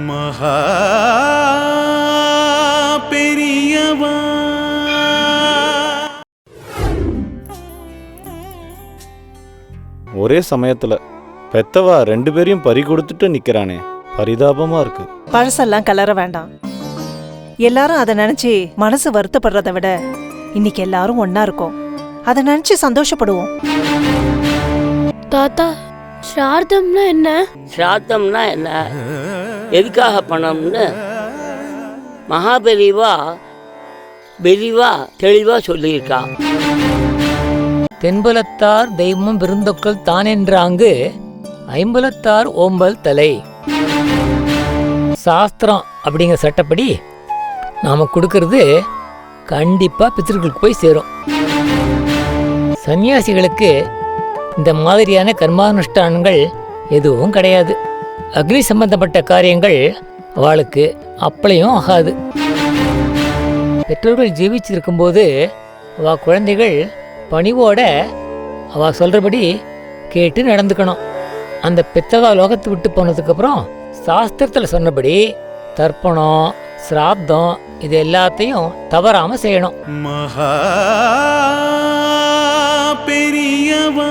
மகா பெரியவா. ஒரே சமயத்துல பெத்தவா 2 பேரையும் பறி கொடுத்துட்டு நிக்கிறானே, பரிதாபமா இருக்கு. பழசெல்லாம் கலர வேண்டாம். எல்லாரும் அதை நினைச்சு மனசு வருத்தப்படுறதை விட இன்னைக்கு எல்லாரும் ஒன்னா இருக்கோம், அதை நினைச்சு சந்தோஷப்படுவோம். தாத்தா, ஸ்ரார்த்தம்னா என்ன? ஸ்ராத்தம்னா என்ன, எதுக்காக பண்ணணும்னு மகாபெரிவா தெளிவா சொல்லியிருக்கா. தென்புலத்தார் தெய்வம் விருந்தொக்கள் தானென்றாங்கு ஐம்புலத்தார் ஓம்பல் தலை. சாஸ்திரம் அப்படிங்கிற சட்டப்படி நாம கொடுக்கறது கண்டிப்பா பித்திருக்களுக்கு போய் சேரும். சன்னியாசிகளுக்கு இந்த மாதிரியான கர்மானுஷ்டானங்கள் எதுவும் கிடையாது. அக்னி சம்பந்தப்பட்ட காரியங்கள் அவளுக்கு அப்பளையும் ஆகாது. பெற்றோர்கள் ஜீவிச்சிருக்கும்போது அவ குழந்தைகள் பணிவோட அவ சொல்றபடி கேட்டு நடந்துக்கணும். அந்த பெத்தவா லோகத்தை விட்டு போனதுக்கப்புறம் சாஸ்திரத்தில் சொன்னபடி தர்ப்பணம், சிராத்தம் இது எல்லாத்தையும் தவறாம செய்யணும். மகா பெரியவா.